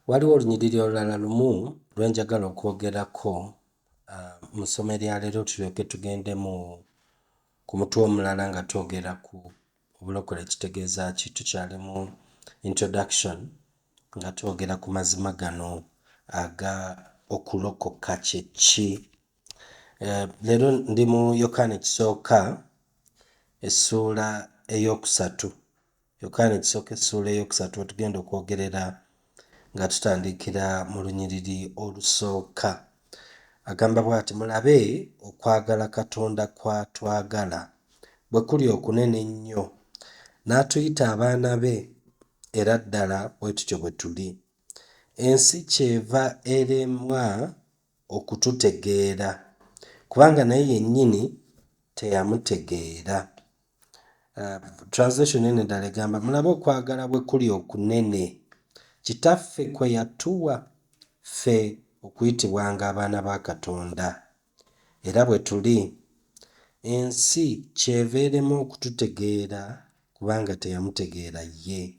Waliwo olunyiriri olulala lumu lwenjagala okwogerako mu ssomo erya leero tulyoke tugende ku mutwe omulala nga twogera ku obulokole kitegeeza ki. Tukyali mu introduction nga twogera ku mazima gano aga okulokoka kye ki. Leero ndi mu Yokaana ekisooka essuula ey'okusatu. Yokaana ekisooka essuula ey'okusatu wetugenda okwogerera nga tutandikira mu lunyiriri olusooka. Agamba bw'ati: mulabe okwagala Katonda kw'atwagala bwe kuli okunene ennyo, n'atuyita abaana be, era ddala bwe tutyo bwe tuli. Ensi kyeva eremwa okututegeera, kubanga naye yennyini teyamutegeera. Translation eno endala egamba mulabe okwagala bwe kuli okunene Kitaffe kwe yatuwa ffe okuyitibwanga abaana ba Katonda, era bwe tuli. Ensi kyeva erema okututegeera kubanga teyamutegeera ye.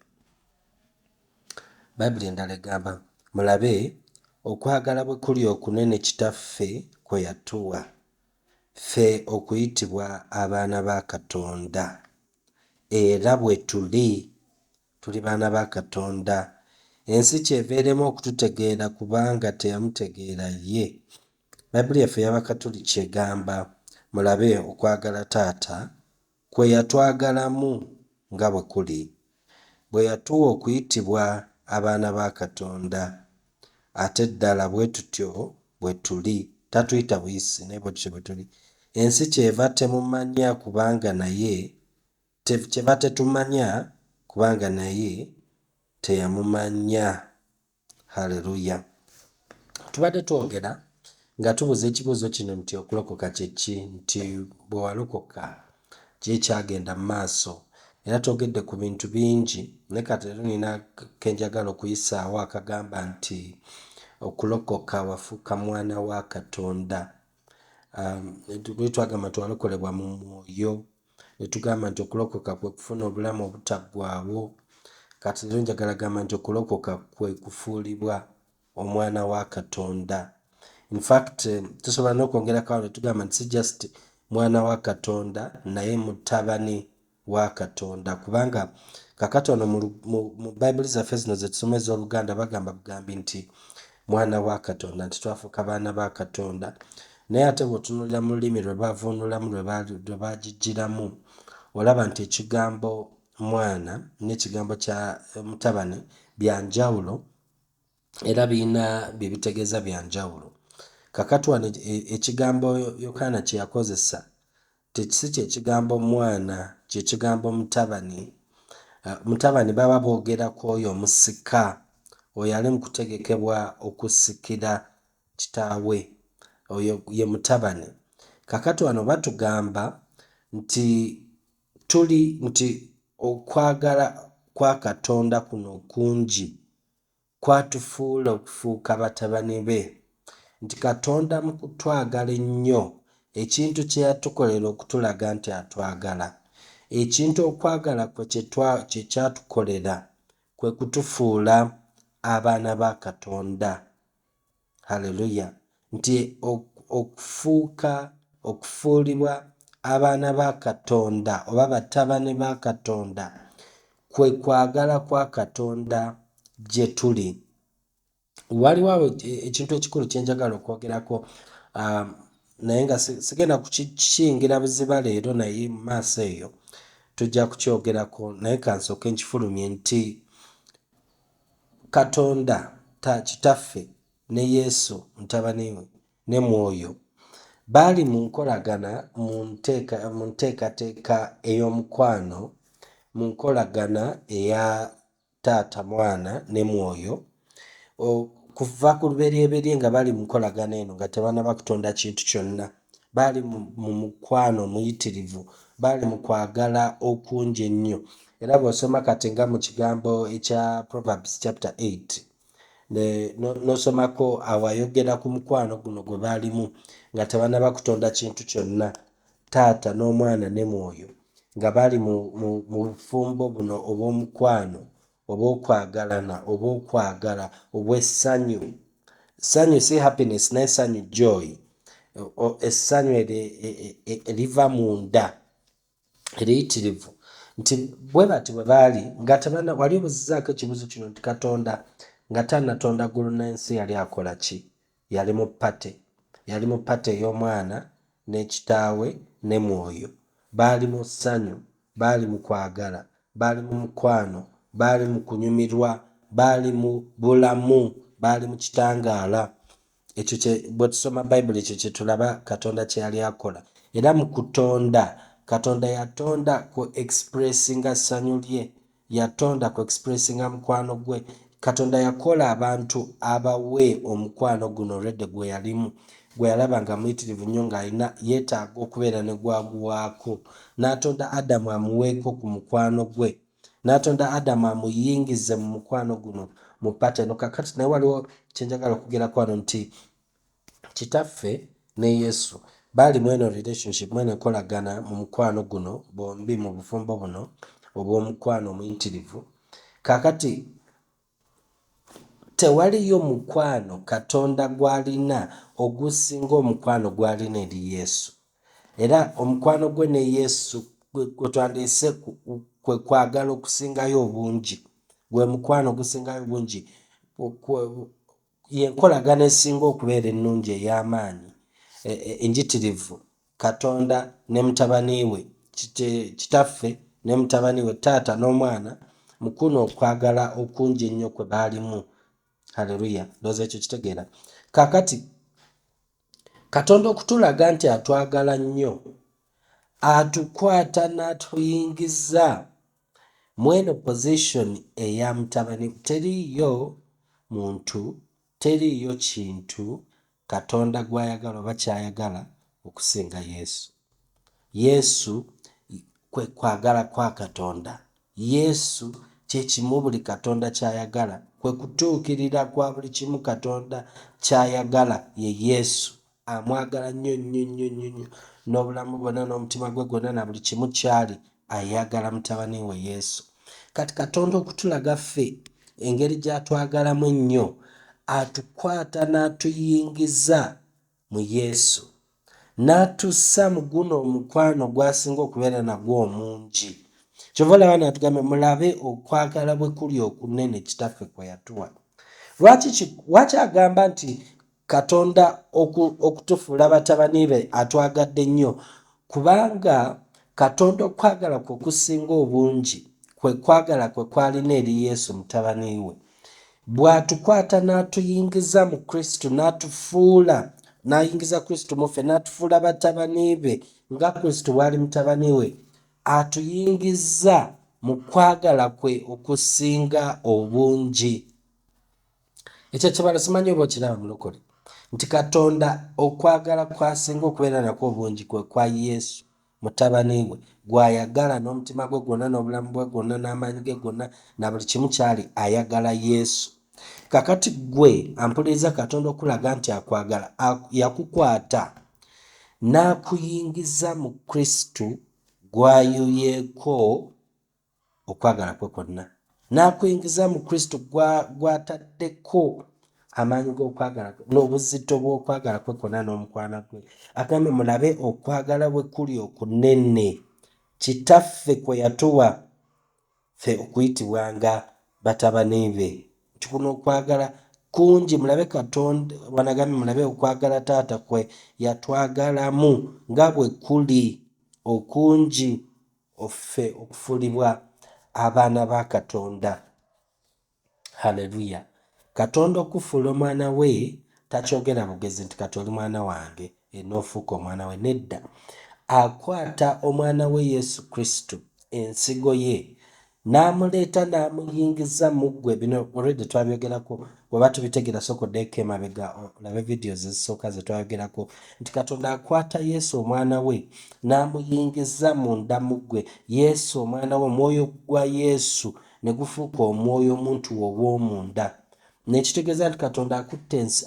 Bayibuli endala egamba mulabe okwagala bwe kuli okunene Kitaffe kwe yatuwa ffe okuyitibwa abaana ba Katonda, era bwe tuli. Tuli baana ba Katonda. Ensi kyeva erema okututegeera kubanga teyamutegeera ye. Bayibuli yaffe y'Abakatoliki egamba mulabe okwagala Taata kwe yatwagalamu nga bwe kuli, bwe yatuwa okuyitibwa abaana ba Katonda, ate ddala bwe tutyo bwe tuli. Tatuyita buyisi, naye bwe tutyo bwe tuli. Ensi kyeva temumanya kubanga naye kyeva tetumanya kubanga naye teyamumanya. Haleluya. Tubadde twogera nga tubuuza ekibuuzo kino nti okulokoka kye ki, nti bwe walokoka ki ekyagenda mu maaso, era twogedde ku bintu bingi naye kati leero nina kenjagala okuyisaawo akagamba nti okulokoka wafuuka mwana wa Katonda. Twagamba nti walokolebwa mu mwoyo, ne tugamba nti okulokoka kwe kufuna obulamu obutaggwaawo. Kati leero njagala gamba nti okulokoka kwe kufuulibwa omwana wa Katonda. In fact tusobola n'okwongerako awo ne tugamba nti si just mwana wa Katonda naye mutabani wa Katonda, kubanga kakati ono mu Bayibuli zaffe zino ze tusoma ez'Oluganda bagamba bugambi nti mwana wa Katonda, nti twafuuka baana ba Katonda. Naye ate bw'otunuulira mu lulimi lwe baavuunulamu lwe baagijjiramu, olaba nti ekigambo mwana n'ekigambo kya mutabani bya njawulo era birina bye bitegeeza bya njawulo. Kakati wano ekigambo Yokaana kye yakozesa si kye kigambo mwana, kye kigambo mutabani. Mutabani baba boogera ku oyo omusika, oyo ali mu kutegekebwa okusikira kitaawe, oyo ye mutabani. Kakati wano batugamba nti okwagala kwa Katonda kuno okungi kwatufuula okufuuka batabani be, nti Katonda mu kutwagala ennyo ekintu kye yatukolera okutulaga nti atwagala, ekintu okwagala kwe kye kyatukolera kwe kutufuula abaana ba Katonda. Haleluya. Nti okufuulibwa abaana ba Katonda oba batabani ba Katonda kwe kwagala kwa Katonda gye tuli. Waliwo awo ekintu ekikulu kye njagala okwogerako, naye nga sigenda kukiyingira buziba leero, naye mu maaso eyo tujja kukyogerako, naye kansooke nkifulumye nti Katonda Kitaffe ne Yesu mutabani we ne Mwoyo baali mu nkolagana mu nteekateeka ey'omukwano, mu nkolagana eya Taata, Mwana ne Mwoyo, kuva ku lubereberye nga bali mu nkolagana eno nga tebannaba kutonda kintu kyonna. Baali mu mukwano muyitirivu, baali mu kwagala okungi ennyo. Era bw'osoma kati nga mu kigambo ekya Proverbs chapter 8 n'osomako awayogera ku mukwano guno gwe baalimu nga tebannaba kutonda kintu kyonna, Taata n'Omwana ne Mwoyo nga bali mu bufumbo buno obw'omukwano oba okwagalana oba okwagala oba essanyu. Essanyu si happiness naye essanyu joy. Essanyu eriva munda eriyitirivu nti bwe bati bwe baali nga wali obuzizaako ekibuzo kino nti Katonda nga tannatonda ggulu n'ensi yali akola ki? Yali mu pate ey'omwana ne kitaawe ne mwoyo. Baali mu ssanyu, baali mu kwagala, baali mu mukwano, baali mu kunyumirwa, baali mu bulamu, baali mu kitangaala. Ekyo bwe tusoma Bayibuli ekyo kye tulaba Katonda kye yali akola. Era mu kutonda, Katonda yatonda ku expressinga ssanyu lye, yatonda ku expressinga mukwano gwe. Katonda yakola abantu abawe omukwano guno olwedde gwe yalimu, gwe yalaba nga muyitirivu nnyo ng'alina yeetaaga okubeera ne gwaguwaako. N'atonda Adamu amuweeko ku mukwano gwe, n'atonda Adamu amuyingize mu mukwano guno mu pate eno. Kakati naye waliwo kyenjagala okugerako wano nti kitaffe ne Yesu baali mweno relationship, mweno enkolagana mu mukwano guno, bombi mu bufumbo buno obw'omukwano omuyitirivu. Kakati tewaliyo mukwano Katonda gw'alina ogusinga omukwano gw'alina eri Yesu. Era omukwano gwe ne Yesu gwe twandiise kwe kwagala okusingayo obungi, gwe mukwano ogusingayo obungi, yenkolagana esinga okubeera ennungi ey'amaanyi, enjitirivu. Katonda ne mutabani we, kitaffe ne mutabani we, taata n'omwana, mu kuno okwagala okungi ennyo kwe baalimu. Haleluya, ndowooza ekyo kitegeera. Kaakati Katonda okutulaga nti atwagala nnyo, atukwata n'atuyingiza mweno position eya mutabani. Teriiyo muntu, teriiyo kintu Katonda gw'ayagala oba ky'ayagala okusinga Yesu. Yesu kwe kwagala kwa Katonda. Yesu kye kimu buli Katonda ky'ayagala, kwe kutuukirira kwa buli kimu Katonda ky'ayagala ye Yesu. Amwagala nnyo nnyo nnyo nnyo n'obulamu bwonna n'omutima gwe gwonna na buli kimu kyali, ayagala mutabani we Yesu. Kati Katonda okutulaga ffe engeri gy'atwagalamu ennyo, atukwata n'atuyingiza mu Yesu, n'atussa mu guno omukwano gw'asinga okubeera nagwo omungi. Kyova olaba n'atugambye mulabe okwagala bwe kuli okunene kitaffe kwe yatuwa. Lwaki agamba nti Katonda okutufuula batabani be atwagadde nnyo? Kubanga Katonda okwagala kwe okusinga obungi, kwe kwagala kwe kwalina eri Yesu mutabani we. Bw'atukwata n'atuyingiza mu Kristo, n'atufuula, n'ayingiza Kristo mu ffe, n'atufuula batabani be nga Kristo bw'ali mutabani we, atuyingiza mu kwagala kwe okusinga obungi. Ekyo kibala simanyi oba okiraba mulokole, nti Katonda okwagala kwasinga okubeera nakwo obungi kwe kwa Yesu mutabani we, gw'ayagala n'omutima gwe gwonna n'obulamu bwe gwonna n'amaanyi ge gonna na buli kimu kyali, ayagala Yesu. Kakati gwe ampuliriza, Katonda okulaga nti akwagala, yakukwata n'akuyingiza mu Kristo gw'ayuyeeko okwagala kwe kwonna, n'akuyingiza mu Kristo gw'ataddeko amaanyi g'okwagala n'obuzito bw'okwagala kwe kwonna n'omukwana gwe. Agambe mulabe okwagala bwe kuli okunene kitaffe kwe yatuwa ffe okuyitibwanga batabani be. Nti kuno okwagala kungi, mulabe Katonda wanagambye mulabe okwagala taata kwe yatwagalamu nga bwe kuli okungi offe okufuulibwa abaana ba Katonda. Haleluya. Katonda okufuula omwana we takyogera bugezi nti kati oli mwana wange n'ofuuka omwana we, nedda. Akwata omwana we Yesu Kristo, ensigo ye, n'amuleeta n'amuyingiza mu ggwe. Bino already twabyogerako, bw'oba tubitegera sokoddeeko emabega olabe videos ezisooka ze twayogerako nti Katonda akwata Yesu omwana we n'amuyingiza munda mu ggwe. Yesu omwana we, omwoyo gwa Yesu ne gufuuka omwoyo omuntu ow'omunda. Nekitegeeza nti Katonda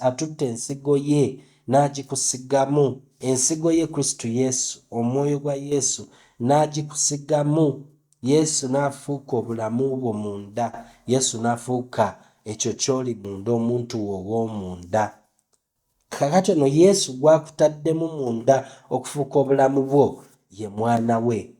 atutte ensigo ye n'agikusigamu, ensigo ye Kristo Yesu, omwoyo gwa Yesu n'agikusigamu Yesu n'afuuka obulamu bwo munda. Yesu n'afuuka ekyo ky'oli munda, omuntu wo ow'omunda. Kakati ono Yesu gwakutaddemu munda okufuuka obulamu bwo ye mwana we.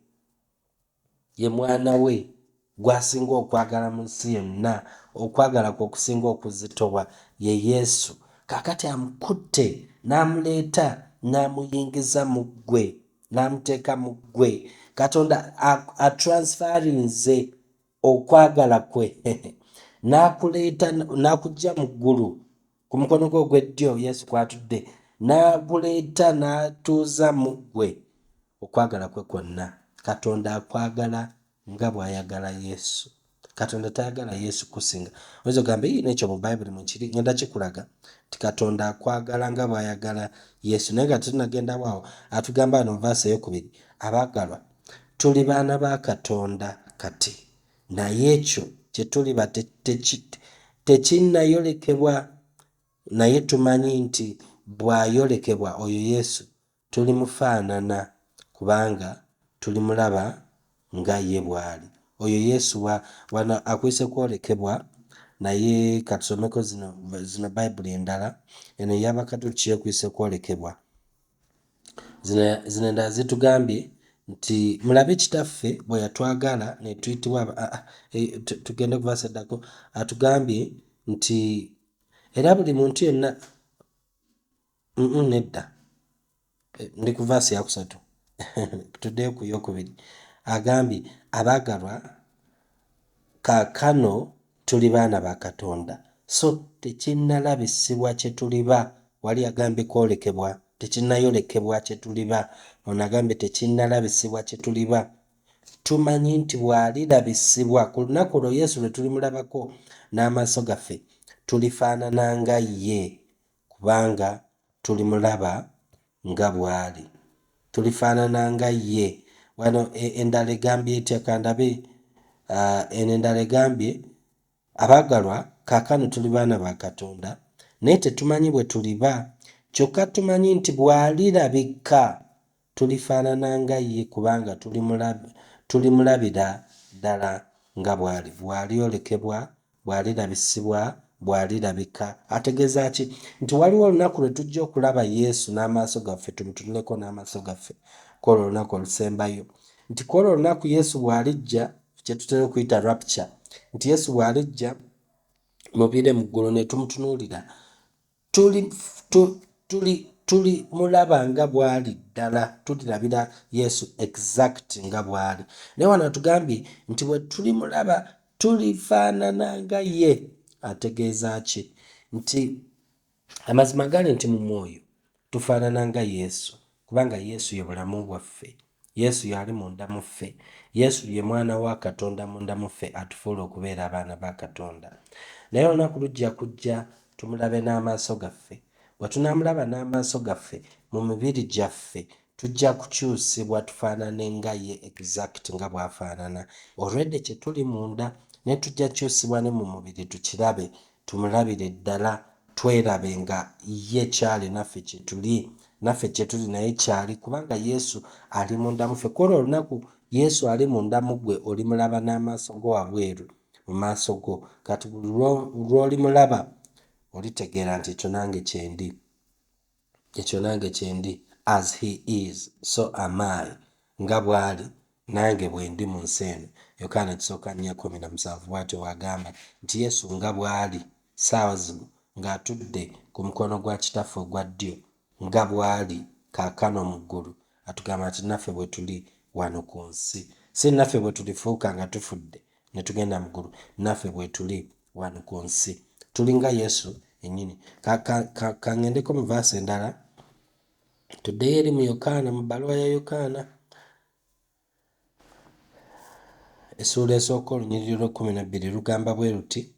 Ye mwana we gwasinga okwagala mu nsi yonna. Okwagala kwe okusinga okuzitowa ye Yesu. Kakati amukutte n'amuleeta n'amuyingiza mu ggwe, n'amuteeka mu ggwe. Katonda atransferinze okwagala kwe n'akuleeta n'akujja mu ggulu ku mukono gwe ogw'eddyo Yesu kwatudde, n'aguleeta n'atuuza mu ggwe okwagala kwe kwonna. Katonda akwagala nga bw'ayagala Yesu. Katonda tayagala Yesu kusinga. Oyinza ogamba n'ekyo mu Bayibuli mwekiri, ngenda kikulaga nti Katonda akwagala nga bw'ayagala Yesu. Naye nga tetunagendawo awo, atugamba wano mu verse ey'okubiri, abaagalwa tuli baana ba Katonda kati, naye ekyo kye tuliba tekinnayolekebwa, naye tumanyi nti bw'ayolekebwa oyo Yesu tulimufaanana kubanga tulimulaba nga ye bw'ali. Oyo Yesu wano akwise kwolekebwa, naye katusomeko zino Bayibuli endala. Eno ey'Abakatoliki ekwise kwolekebwa. Zino endala zitugambye nti mulabe kitaffe bwe yatwagala ne tuyitibwa tugende ku verse eddako, atugambye nti era buli muntu yenna nedda ndi ku verse yakusatu tuddeyo ku yokubiri, agambye abaagalwa kaakano tuli baana ba Katonda, so tekinnalabisibwa kye tuliba. Wali agambye kwolekebwa, tekinnayolekebwa kye tuliba. Ono agambye tekinnalabisibwa kye tuliba. Tumanyi nti bw'alirabisibwa ku lunaku lwo Yesu lwe tulimulabako n'amaaso gaffe tulifaanana nga ye kubanga tulimulaba nga bw'ali. Tulifaanana nga ye. Wano endala egambye etya kandabe? Eno endala egambye abaagalwa kaakano tuli baana ba Katonda naye tetumanyi bwe tuliba, kyokka tumanyi nti bw'alirabika tulifaanana nga ye kubanga tulimulabira ddala nga bw'ali. Bw'alyolekebwa, bw'alirabisibwa, bw'alirabika. Ategeeza ki? Nti waliwo olunaku lwe tujja okulaba Yesu n'amaaso gaffe, tumutunuleko n'amaaso gaffe, kwolwo olunaku olusembayo. Nti kwolwo olunaku Yesu bw'alijja, kye tutera okuyita rapture, nti Yesu bw'alijja mubire mu ggulu ne tumutunuulira, tulimulaba nga bw'ali ddala, tulirabira Yesu exact nga bw'ali. Naye wano atugambye nti bwe tulimulaba tulifaanana nga ye. Ategeeza ki? Nti amazima gali nti mu mwoyo tufaanana nga Yesu kubanga Yesu ye bulamu bwaffe. Yesu yali munda mu ffe. Yesu ye mwana wa Katonda munda mu ffe, atufuula okubeera abaana ba Katonda. Naye olunaku lujja kujja tumulabe n'amaaso gaffe. Bwe tunaamulaba n'amaaso gaffe mu mibiri gyaffe tujja kukyusibwa tufaanane nga ye exact nga bw'afaanana. Already kye tuli munda ne tujja kyusibwa ne mu mubiri tukirabe, tumulabire ddala, twerabe nga ye kyali naffe kye tuli, naffe kye tuli naye kyali kubanga Yesu ali munda mu ffe. Kwolwo olunaku Yesu ali munda mu ggwe olimulaba n'amaaso go wabweru mu maaso go. Kati lw'olimulaba olitegeera nti ekyo nange kyendi, ekyo nange kyendi. As he is so am I. Nga bw'ali nange bwe ndi mu nsi eno. Yokaana 1:17 bw'atyo wagamba nti Yesu nga bw'ali ssaawa zino ng'atudde ku mukono gwa kitaffe ogwa ddyo, nga bw'ali kaakano mu ggulu, atugamba nti naffe bwe tuli wano ku nsi. Si naffe bwe tulifuuka nga tufudde ne tugenda mu ggulu, naffe bwe tuli wano ku nsi. Tuli nga Yesu yennyini. Kangendeko mu verse endala, tuddeyo eri mu Yokaana, mu bbaluwa ya Yokaana essuula esooka olunyiriri lw'12 lugamba bwe luti,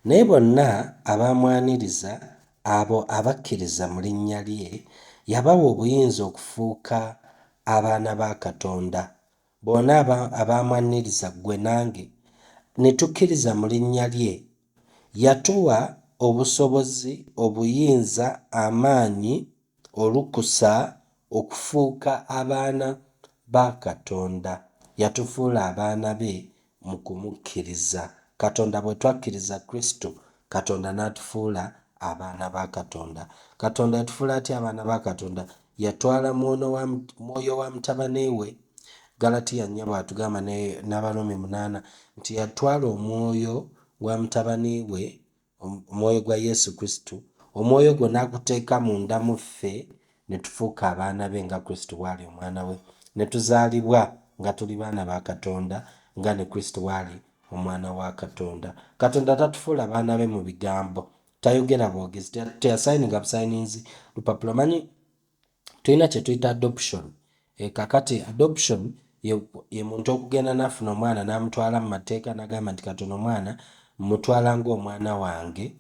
naye bonna abaamwaniriza, abo abakkiriza mu linnya lye, yabawa obuyinza okufuuka abaana ba Katonda. Bonna abaamwaniriza ggwe nange ne tukkiriza mu linnya lye, yatuwa obusobozi, obuyinza, amaanyi, olukusa okufuuka abaana ba Katonda. yatufuula abaana be mu kumukkiriza. Katonda bwe twakkiriza Kristo, Katonda n'atufuula abaana ba Katonda. Katonda yatufuula atya abaana ba Katonda? Yatwala mwoyo wa mutabani we. Galatiya 4 bw'atugamba n'Abarumi 8 nti yatwala omwoyo wa mutabani we, omwoyo gwa Yesu Kristo, omwoyo gwe n'aguteeka munda mu ffe, ne tufuuka abaana be nga Kristo bw'ali omwana we, ne tuzaalibwa nga tuli baana ba Katonda nga ne Kristo bw'ali omwana wa Katonda. Katonda tatufuula baana be mu bigambo, tayogera bwogezi, teyasayininga busayininzi lupapula. Manyi tulina kye tuyita adoption. Kakati adoption ye muntu okugenda n'afuna omwana n'amutwala mu mateeka n'agamba nti katono omwana mutwala ng'omwana wange,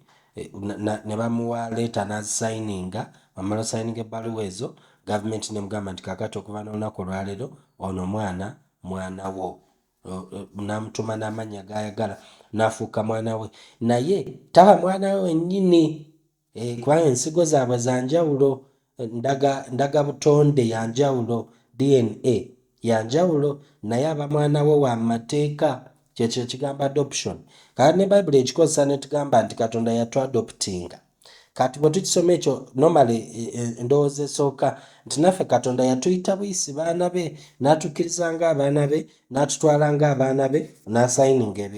ne bamuwa leeta n'azisayininga, wamala osayininga ebbaluwa ezo, gavumenti nemugamba nti kakati okuva n'olunaku olwaleero ono omwana mwana wo, n'amutuma n'amannya g'ayagala n'afuuka mwana we. Naye taba mwana we wennyini, kubanga ensigo zaabwe za njawulo, ndaga butonde ya njawulo, DNA ya njawulo, naye aba mwana we wa mateeka. Kyekyo kigamba adoption. Kati ne Bayibuli ekikozesa ne tugamba nti Katonda yatwadoptinga. Kati bwe tukisoma ekyo normally endowooza esooka nti naffe Katonda yatuyita buyisi baana be, n'atukkiriza ng'abaana be, n'atutwala ng'abaana be, n'asayininga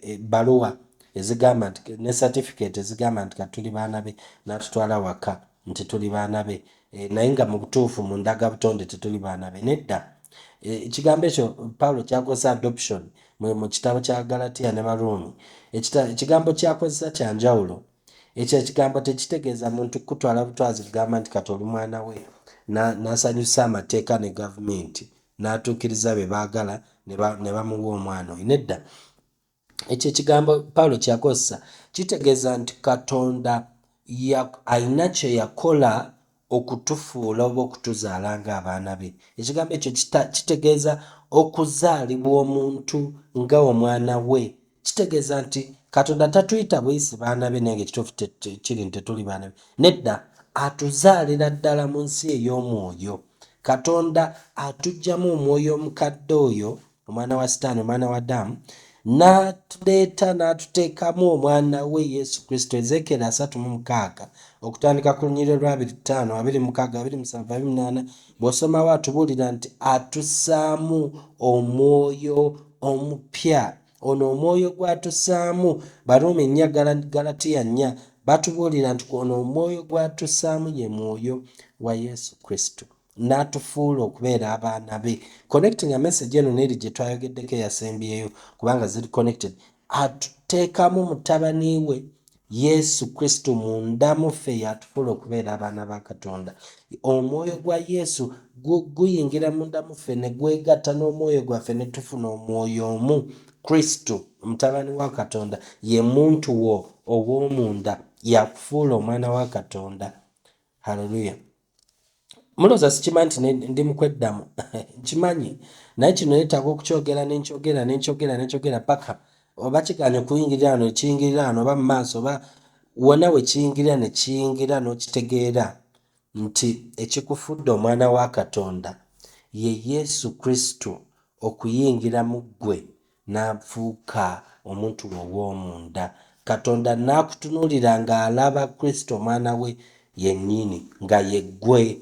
ebbaluwa ezigamba nti ne certificate ezigamba nti tuli baana be, n'atutwala waka nti tuli baana be, naye nga mu butuufu mu ndagabutonde tetuli baana be. Nedda, ekigambo ekyo Pawulo kyakozesa adoption mu kitabo kya Galatiya ne Baruumi. Ekigambo kyakozesa kya njawulo. Ekyo ekigambo tekitegeeza muntu kutwala butwazi kugamba nti kati oli mwana we, n'asanyusa amateeka ne gavumenti, n'atuukiriza be baagala ne bamuwa omwana oyo. Nedda, ekyo ekigambo Pawulo kyakozesa kitegeeza nti Katonda alina kye yakola okutufuula oba okutuzaala ng'abaana be. Ekigambo ekyo kitegeeza okuzaalibwa omuntu nga omwana we. Kitegeeza nti Katonda tatuyita buyisi baana be naye ekituufu kiri nti tetuli baana be. Nedda, atuzaalira ddala mu nsi ey'omwoyo. Katonda atuggyamu omwoyo omukadde oyo, omwana wa Sitaani, omwana wa Adamu, n'atuleeta n'atuteekamu omwana we Yesu Kristo. Ezeekeri 36 okutandika ku lunyiriri lwa 25, 26, 27, 28, bw'osomawo atubuulira nti atussaamu omwoyo omupya. Ono omwoyo gw'atussaamu, Baruumi 4, Galatiya 4 batubuulira nti ono omwoyo gw'atussaamu ye mwoyo wa Yesu Kristo, n'atufuula okubeera abaana be. Connecting a message eno n'eri gye twayogeddeko eyasembyeyo kubanga ziri connected. Atuteekamu mutabani we Yesu Kristo munda mu ffe, yatufuula okubeera abaana ba Katonda. Omwoyo gwa Yesu guyingira munda mu ffe ne gwegatta n'omwoyo gwaffe ne tufuna omwoyo omu. Kristo mutabani wa Katonda ye muntu wo ow'omunda, yakufuula omwana wa Katonda. Haleluya. Mulowooza sikimanyi nti ndi mu kweddamu? Nkimanyi, naye kino neetaaga okukyogera paka oba kiganye okuyingirira wano ekiyingirira wano oba mu maaso oba wonna we kiyingirira ne kiyingira n'okitegeera nti ekikufudde omwana wa Katonda ye Yesu Kristo okuyingira mu ggwe n'afuuka omuntu ow'omunda. Katonda n'akutunuulira ng'alaba Kristo omwana we yennyini nga ye ggwe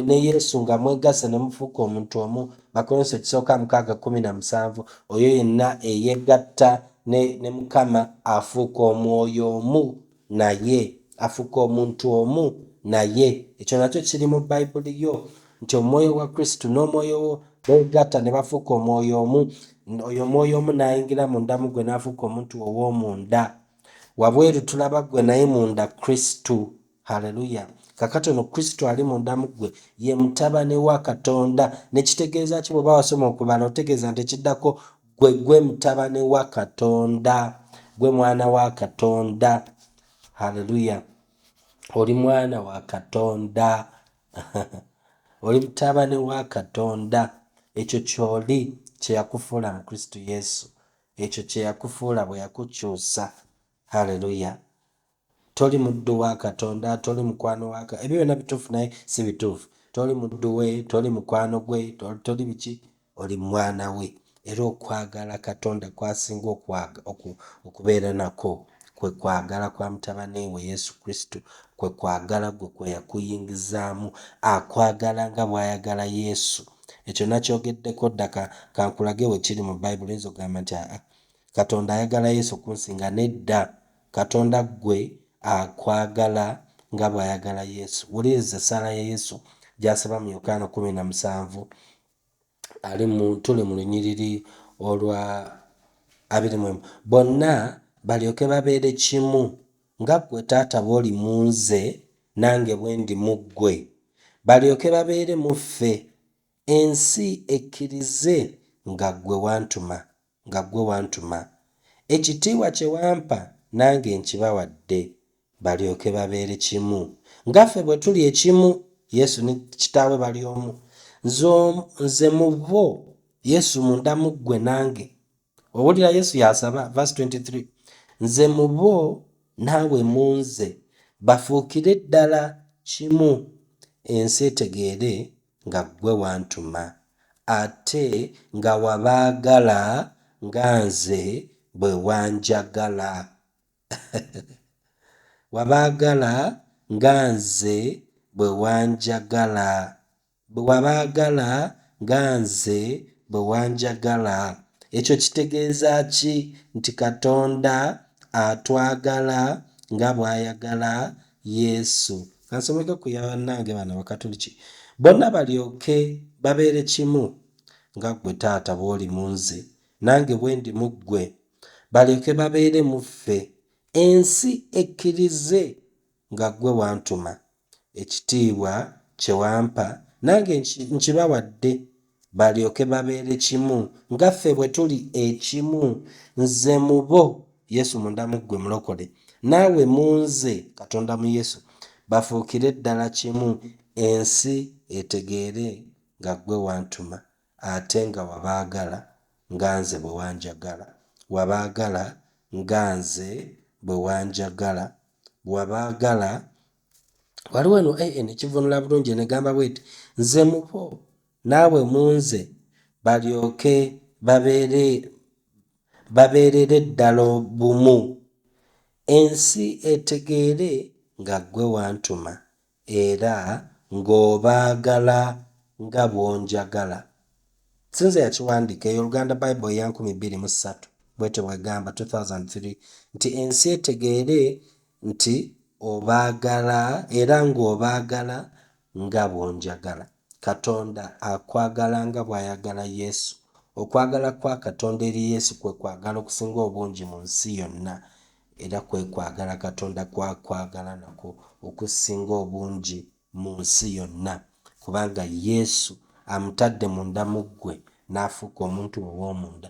ne Yesu nga mwegase ne mufuuka omuntu omu. Bakolose 1:17 oyo yenna eyegatta ne Mukama afuuka omwoyo omu naye, afuuka omuntu omu naye. Ekyo nakyo kiri mu Bayibuli yo nti omwoyo wa Kristo n'omwoyo wo beegatta ne bafuuka omwoyo omu. Oyo omwoyo omu n'ayingira munda mu ggwe n'afuuka omuntu ow'omunda. Wabweru tulaba ggwe naye munda Kristo. Haleluya. Kakati ono Kristo ali munda mu ggwe ye mutabani wa Katonda. Ne kitegeeza ki bw'oba wasoma okubala otegeeza nti ekiddako gwe mutabani wa Katonda, gwe mwana wa Katonda. Haleluya. Oli mwana wa Katonda. Oli mutabani wa Katonda. Ekyo ky'oli kye yakufuula mu Kristo Yesu. Ekyo kye yakufuula bwe yakukyusa. Haleluya. Toli muddu wa Katonda, toli mukwano wa Katonda. Ebyo byonna bituufu naye si bituufu. Toli muddu we, toli mukwano gwe, toli biki, oli mwana we. era okwagala Katonda kwasinga okubeera nako kwe kwagala kwa mutabani we Yesu Kristo, kwe kwagala gwe kwe yakuyingizaamu, akwagala nga bw'ayagala Yesu. Ekyo nakyogeddeko dda, kankulage we kiri mu Bayibuli. Oyinza okugamba nti Katonda ayagala Yesu kunsinga. Nedda, Katonda gwe akwagala nga bw'ayagala Yesu. Wuliriza essaala ya Yesu gy'asaba mu Yokaana 17 tuli mu lunyiriri olwa 21. Bonna balyoke babeere kimu nga ggwe Taata bw'oli mu nze nange bwe ndi mu ggwe, balyoke babeere mu ffe, ensi ekkirize nga ggwe wantuma. Ekitiibwa kye wampa nange nkibawadde, balyoke babeere kimu nga ffe bwe tuli ekimu. Yesu ne Kitaawe bali omu. Nze mu bo, Yesu munda mu ggwe nange. Owulira Yesu yasaba, verse 23, nze mu bo naawe mu nze, bafuukire ddala kimu, ensi etegeere nga ggwe wantuma, ate nga wabaagala nga nze bwe wanjagala. Wabaagala nga nze bwe wanjagala. Wabaagala nga nze bwe wanjagala. Ekyo kitegeeza ki? Nti Katonda atwagala nga bw'ayagala Yesu. Kansomeke ku bannange bano Abakatoliki. Bonna balyoke babeere kimu nga ggwe Taata bw'oli mu nze nange bwe ndi mu ggwe, balyoke babeere mu ffe, ensi ekkirize nga ggwe wantuma. Ekitiibwa kye wampa nange nkibawadde, balyoke babeere kimu nga ffe bwe tuli ekimu. Nze mu bo, Yesu munda mu ggwe mulokole, naawe mu nze, Katonda mu Yesu, bafuukire ddala kimu, ensi etegeere nga ggwe wantuma, ate nga wabaagala nga nze bwe wanjagala. Wabaagala nga nze bwe wanjagala. Wabaagala. Waliwo eno nekivunula bulungi negamba bweti, nze mu bo naawe mu nze, balyoke babeerere ddala bumu, ensi etegeere nga ggwe wantuma era ng'obaagala nga bw'onjagala. Sinze yakiwandiika eyo Oluganda Bible eya 2023 bwete bwegamba 2003 nti ensi etegeere nti obaagala era ng'obaagala nga bw'onjagala. Katonda akwagala nga bw'ayagala Yesu. Okwagala kwa Katonda eri Yesu kwe kwagala okusinga obungi mu nsi yonna, era kwe kwagala Katonda kwakwagala nako okusinga obungi mu nsi yonna, kubanga Yesu amutadde munda mu ggwe n'afuuka omuntu ow'omunda,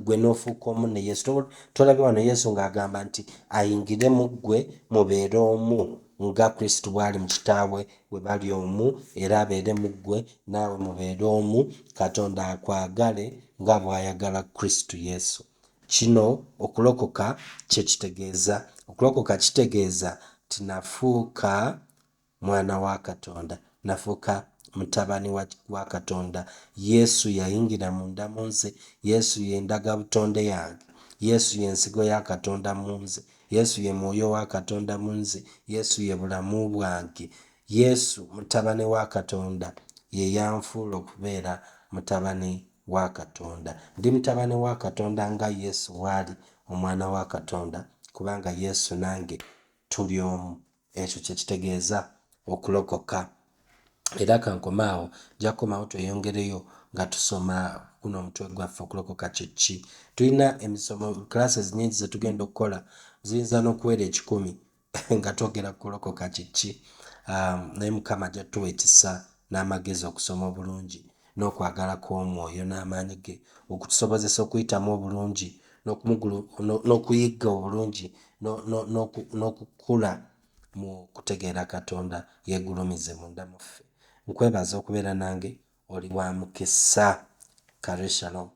gwe n'ofuuka omu ne Yesu. Tolabye wano Yesu ng'agamba nti ayingire mu ggwe mubeere omu nga Kristo bw'ali mu Kitaawe bwe bali omu, era abeere mu ggwe naawe mubeere omu. Katonda akwagale nga bw'ayagala Kristo Yesu. Kino okulokoka kye kitegeeza. Okulokoka kitegeeza ti nafuuka mwana wa Katonda, nafuuka mutabani wa Katonda. Yesu yayingira munda mu nze. Yesu ye ndaga butonde yange. Yesu ye nsigo ya Katonda mu nze. Yesu ye mwoyo wa Katonda mu nze. Yesu ye bulamu bwange. Yesu mutabani wa Katonda ye yanfuula okubeera mutabani wa Katonda. Ndi mutabani wa Katonda nga Yesu waali omwana wa Katonda, kubanga Yesu nange tuli omu. Ekyo kye kitegeeza okulokoka. Era kankomaawo, jakomawo tweyongereyo nga tusoma guno omutwe gwaffe okulokoka kye ki. Tulina emisomo classes nyingi ze tugenda okukola, ziyinza n'okuwera 10 nga twogera kulokoka kye ki. Naye Mukama ajja tuwa ekisa n'amagezi okusoma obulungi n'okwagala kw'Omwoyo n'amaanyi ge okutusobozesa okuyitamu obulungi n'okuyigga obulungi n'okukula mu kutegeera Katonda yeegulumize munda mu ffe. Nkwebaza okubeera nange, oli wa mukisa. Kale shalom.